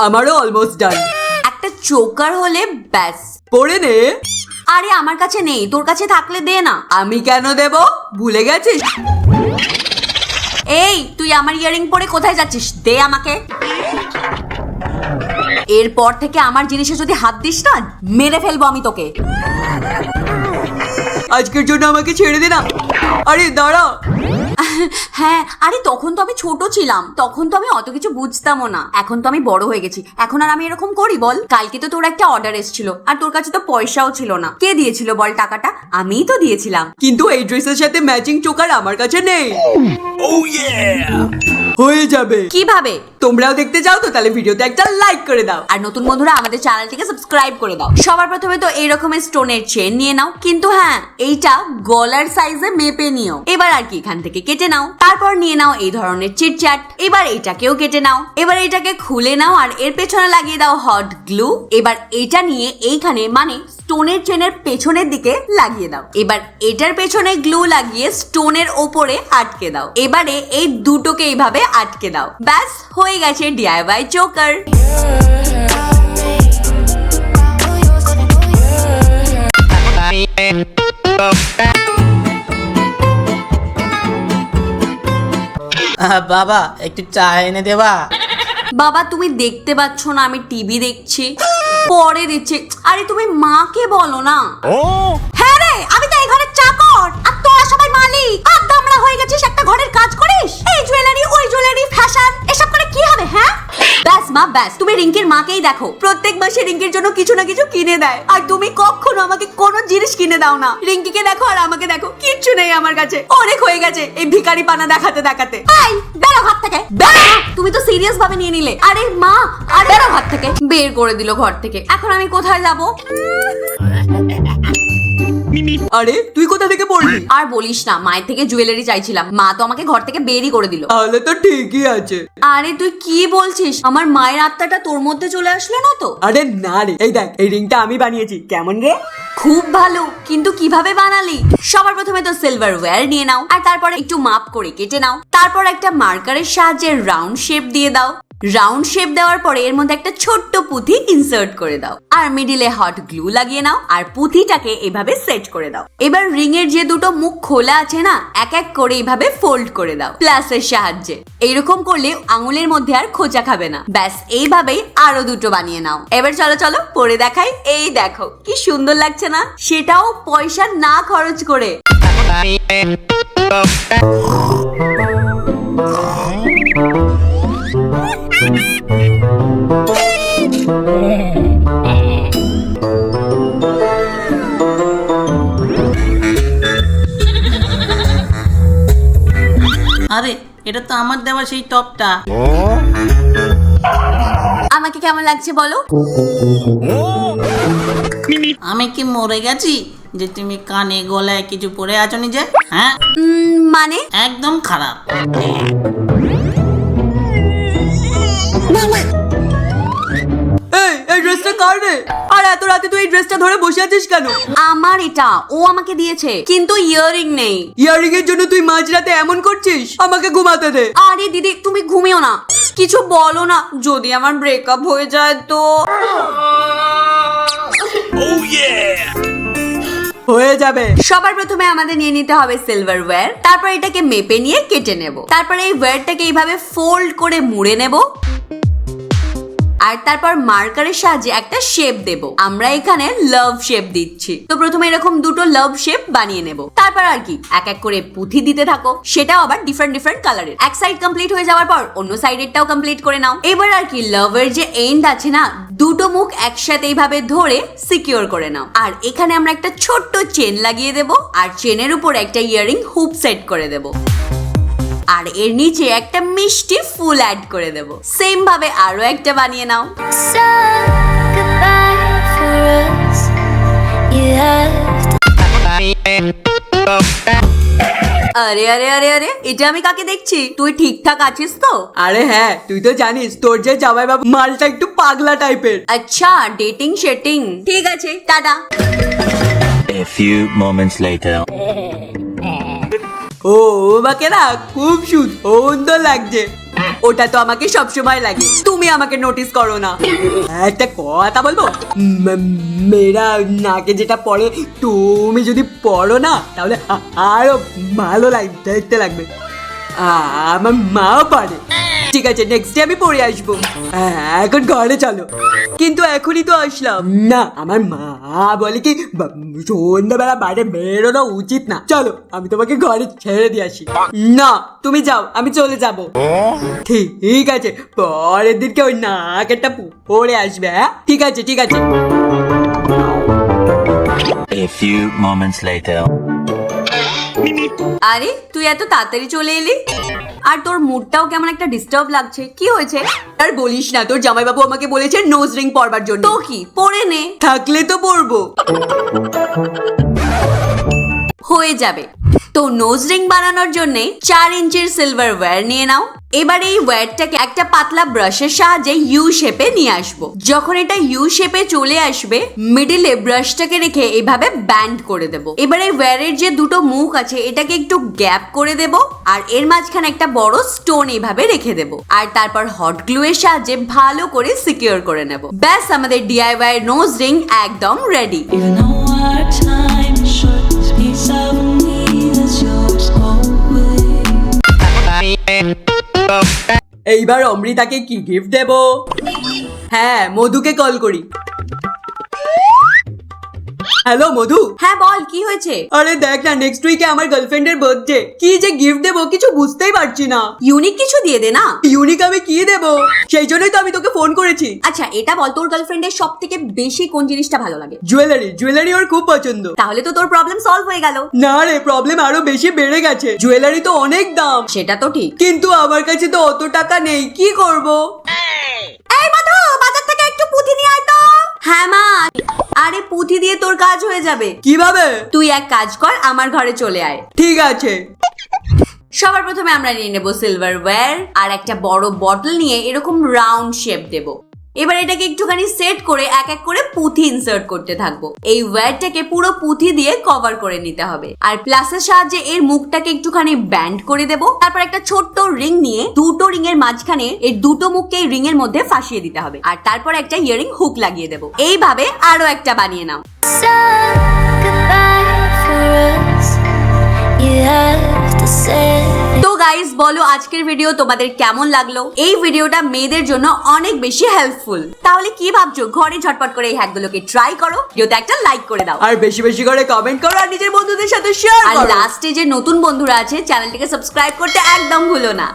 আমারও almost done. একটা choker হলে ব্যাস। পরে নে। আরে আমার কাছে নেই, তোর কাছে থাকলে দে না। আমি কেন দেব, ভুলে গেছিস? এই তুই আমার ইয়ারিং পরে কোথায় যাচ্ছিস? দে আমাকে। এরপর থেকে আমার জিনিসে যদি হাত দিস না, মেরে ফেলবো আমি তোকে। আজকের জন্য আমাকে ছেড়ে দে না। আরে দাঁড়া। হ্যাঁ, আরে তখন তো আমি ছোট ছিলাম, তখন তো আমি অত কিছু বুঝতামও না। এখন তো আমি বড় হয়ে গেছি, এখন আর আমি এরকম করি বল? কালকে তো তোর একটা অর্ডার এসেছিল, আর তোর কাছে তো পয়সাও ছিল না। কে দিয়েছিল বল টাকাটা? আমিই তো দিয়েছিলাম। কিন্তু এই ড্রেসের সাথে ম্যাচিং চোকার আমার কাছে নেই। হয়ে যাবে। কিভাবে? তোমরাও দেখতে চাও তো? তাহলে ভিডিওতে একটা লাইক করে দাও, আর নতুন বন্ধুরা আমাদের চ্যানেলটিকে সাবস্ক্রাইব করে দাও। সবার প্রথমে তো এই রকমের স্টোনের চেন নিয়ে নাও, কিন্তু হ্যাঁ এইটা গলার সাইজে মেপে নিও। এবার আর কি এখান থেকে কেটে নাও। তারপর নিয়ে নাও এই ধরনের চিটচ্যাট। এবার এইটাকেও কেটে নাও। এবার এটাকে খুলে নাও আর এর পেছনে লাগিয়ে দাও হট গ্লু। এবার এটা নিয়ে এইখানে মানে স্টোনের চেনের পেছনের দিকে লাগিয়ে দাও। এবার এটার পেছনে গ্লু লাগিয়ে স্টোনের ওপরে আটকে দাও। এবারে এই দুটোকে এইভাবে আটকে দাও। ব্যাস হয়ে গেছে ডিআইওয়াই চোকার। বাবা একটু চা এনে দেবা? বাবা তুমি দেখতে পাচ্ছ না আমি টিভি দেখছি? পরে দিচ্ছি। আরে তুমি মাকে বলো না। হ্যাঁ রে, আমি তো এই ঘরের চাকর আর তোরা সবাই মালিক। আদামরা হয়ে গেছিস, একটা ঘরের কাজ করিস। এই জুয়েলারি ওই জুয়েলারি ফ্যাশন এসব করে কি হবে? হ্যাঁ ব্যাস মা ব্যাস। তুমি রিঙ্কির মাকেই দেখো, প্রত্যেক মাসে রিঙ্কির জন্য কিছু না কিছু কিনে দেয়, আর তুমি কখনো আমাকে কোনো জিনিস কিনে দাও না। রিঙ্কিকে দেখো আর আমাকে দেখো, কিচ্ছু নেই আমার কাছে। অনেক হয়ে গেছে এই ভিখারি পানা দেখাতে দেখাতে। এই বেরো ঘর থেকে, বেরো। তুমি তো সিরিয়াস ভাবে নিয়ে নিলে। আরে মা, আর বেরো ঘর থেকে। বের করে দিল ঘর থেকে। এখন আমি কোথায় যাব? আরে তুই কোথা থেকে পড়লি? আর বলিস না, মায়ের থেকে জুয়েলারি চাইছিলাম, মা তো আমাকে ঘর থেকে বেরই করে দিল। তাহলে তো ঠিকই আছে। আরে তুই কি বলছিস? আমার মায়ের আত্মাটা তোর মধ্যে চলে আসলো না তো? আরে না রে, এই দেখ এই রিংটা আমি বানিয়েছি, কেমন রে? খুব ভালো, কিন্তু কিভাবে বানালি? সবার প্রথমে তো সিলভার ওয়্যার নিয়ে নাও, আর তারপর একটু মাপ করে কেটে নাও। তারপর একটা মার্কারের সাহায্যে রাউন্ড শেপ দিয়ে দাও। রাউন্ড শেপ দেওয়ার পরে এর মধ্যে একটা ছোট্ট পুঁথি ইনসার্ট করে দাও, আর মিডিলে হট গ্লু লাগিয়ে নাও, আর পুঁথিটাকে এভাবে সেট করে দাও। এবার রিং এর যে দুটো মুখ খোলা আছে না, এক এক করে এইভাবে ফোল্ড করে দাও প্লাসের সাহায্যে। এইরকম করলে আঙুলের মধ্যে আর খোঁচা খাবে না। ব্যাস এইভাবেই আরো দুটো বানিয়ে নাও। এবার চলো চলো পরে দেখাই। এই দেখো কি সুন্দর লাগছে না, সেটাও পয়সা না খরচ করে। আরে এটা তো আমার দেওয়া সেই টপটা। আমাকে কেমন লাগছে বলো? আমি কি মরে গেছি যে তুমি কানে গলায় কিছু পরে আছো নিজে? হ্যাঁ মানে একদম খারাপ। এই ড্রেসটা কার রে? আর এত রাতে তুই এই ড্রেসটা ধরে বসে আছিস কেন? আমার এটা ও আমাকে দিয়েছে, কিন্তু ইয়ারিং নেই। ইয়ারিং এর জন্য তুই মাঝরাতে এমন করছিস? আমাকে ঘুমাতে দে। আরে দিদি তুমি ঘুমিও না, কিছু বলো না। যদি আমার ব্রেকআপ হয়ে যায় তো? হয়ে যাবে। সবার প্রথমে আমাদের নিয়ে নিতে হবে সিলভার ওয়্যার। তারপর এটাকে মেপে নিয়ে কেটে নেব। তারপর এই ওয়্যারটাকে এইভাবে ফোল্ড করে মুড়ে নেব, আর তারপর মার্কারের সাহায্যে একটা শেপ দেব। আমরা এখানে লাভ শেপ দিচ্ছি, তো প্রথমে এরকম দুটো লাভ শেপ বানিয়ে নেব। তারপর আর কি এক এক করে পুঁথি দিতে থাকো, সেটাও আবার ডিফারেন্ট ডিফারেন্ট কালারের। এক সাইড কমপ্লিট হয়ে যাওয়ার পর অন্য সাইডেরটাও কমপ্লিট করে নাও। এবার আর কি লাভের যে এন্ড আছে না, দুটো মুখ একসাথে এইভাবে ধরে সিকিউর করে নাও। আর এখানে আমরা একটা ছোট্ট চেন লাগিয়ে দেব, আর চেনের উপর একটা ইয়ারিং হুপ সেট করে দেব, আর এর নিচে একটা মিষ্টি ফুল অ্যাড করে দেব। সেম ভাবে আরো একটা বানিয়ে নাও। আরে আরে আরে আরে, এটা আমি কাকে দেখছি? তুই ঠিকঠাক আছিস তো? আরে হ্যাঁ, তুই তো জানিস তোর যে জামাই বাবু মালটা একটু পাগলা টাইপের। আচ্ছা ডেটিং শেটিং, ঠিক আছে tata. A few moments later. ও বাকে না খুব সুন্দর লাগছে। ওটা তো আমাকে সবসময় লাগে, তুমি আমাকে নোটিস করো না। একটা কথা বলবো, মেয়েরা নাকে যেটা পড়ে তুমি যদি পড়ো না তাহলে আরো ভালো দেখতে লাগবে। আমার মাও পারে। ঠিক আছে, নেক্সট ডে আমি পড়ে আসবো। এখন ঘরে চলো। কিন্তু এখনই তো আসলাম। না, আমার মা বলে কি সন্ধ্যাবেলা বাইরে বেরোনো উচিত না। চলো আমি তোমাকে ঘরে ছেড়ে দিয়ে আসি। না, তুমি যাও, আমি চলে যাব। ঠিক আছে, পরের দিনকে ওই নাকেরটা পড়ে আসবে। হ্যাঁ, ঠিক আছে ঠিক আছে। A few moments later. আরে তুই এত তাড়াতাড়ি চলে এলি, আর তোর মুডটাও কেমন একটা ডিস্টার্ব লাগছে, কি হয়েছে? আর বলিস না, তোর জামাইবাবু আমাকে বলেছে নোজ রিং পরবার জন্য। তো কি পরে নে, থাকলে তো পরবো। হয়ে যাবে। তো নোজ রিং বানানোর জন্য 4 ইঞ্চির সিলভার ওয়্যার নিয়ে নাও। এবার এই ওয়্যারটাকে একটা পাতলা ব্রাশের সাহায্যে ইউ শেপে নিয়ে আসবো। যখন এটা ইউ শেপে চলে আসবে, মিডিলে ব্রাশটাকে রেখে এভাবে ব্যান্ড করে দেব। এবার এই ওয়্যারের যে দুটো মুখ আছে এটাকে একটু গ্যাপ করে দেব, আর এর মাঝখানে একটা বড় স্টোন এইভাবে রেখে দেব, আর তারপর হট গ্লু এর সাহায্যে ভালো করে সিকিউর করে নেব। ব্যাস, আমাদের DIY নোজ রিং একদম রেডি। এইবার অমৃতাকে কি গিফট দেব? হ্যাঁ, মধুকে কল করি। হ্যালো মধু। হ্যাঁ বল, কি হয়েছে? আরে দেখ না, নেক্সট উইকে আমার গার্লফ্রেন্ডের বার্থডে। কি যে গিফট দেবো কিছু বুঝতেই পারছি না। ইউনিক কিছু দিয়ে দে না। ইউনিক আমি কি দেবো? সেই জন্যই তো আমি তোকে ফোন করেছি। আচ্ছা এটা বল, তোর গার্লফ্রেন্ডের সব থেকে বেশি কোন জিনিসটা ভালো লাগে? জুয়েলারি ওর খুব পছন্দ। তাহলে তো তোর প্রবলেম সলভ হয়ে গেল। না রে, প্রবলেম আরো বেশি বেড়ে গেছে। জুয়েলারি তো অনেক দাম। সেটা তো ঠিক, কিন্তু আমার কাছে তো অত টাকা নেই, কি করব? এই মধু, বাজার থেকে একটু পুঁথি নিয়ে আয় তো। হ্যাঁ মা। আরে পুঁথি দিয়ে তোর কাজ হয়ে যাবে। কিভাবে? তুই এক কাজ কর, আমার ঘরে চলে আয়। ঠিক আছে। সবার প্রথমে আমরা নিয়ে নেব সিলভার ওয়্যার, আর একটা বড় বটল নিয়ে এরকম রাউন্ড শেপ দেব। এবার এটাকে একটুখানি সেট করে এক এক করে পুঁথি ইনসার্ট করতে থাকবো। এই ওয়্যারটাকে পুরো পুঁথি দিয়ে কভার করে নিতে হবে, আর প্লাসের সাহায্যে এর মুখটাকে একটুখানি ব্যান্ড করে দেব। তারপর একটা ছোট্ট রিং নিয়ে দুটো রিং এর মাঝখানে এর দুটো মুখকে এই রিং এর মধ্যে ফাঁসিয়ে দিতে হবে, আর তারপর একটা ইয়ারিং হুক লাগিয়ে দেব। এইভাবে আরো একটা বানিয়ে নাও। তো গাইস বলো, আজকের ভিডিও তোমাদের কেমন লাগলো? এই ভিডিওটা মেয়েদের জন্য অনেক বেশি হেল্পফুল। তাহলে কি ভাবছো? ঘরে ঝটপট করে এই হ্যাকগুলোকে ট্রাই করো, ভিডিওতে একটা লাইক করে দাও, আর বেশি বেশি করে কমেন্ট করো, আর নিজের বন্ধুদের সাথে শেয়ার আর করো। লাস্টে যে নতুন বন্ধুরা আছে চ্যানেলটিকে সাবস্ক্রাইব করতে একদম ভুলো না।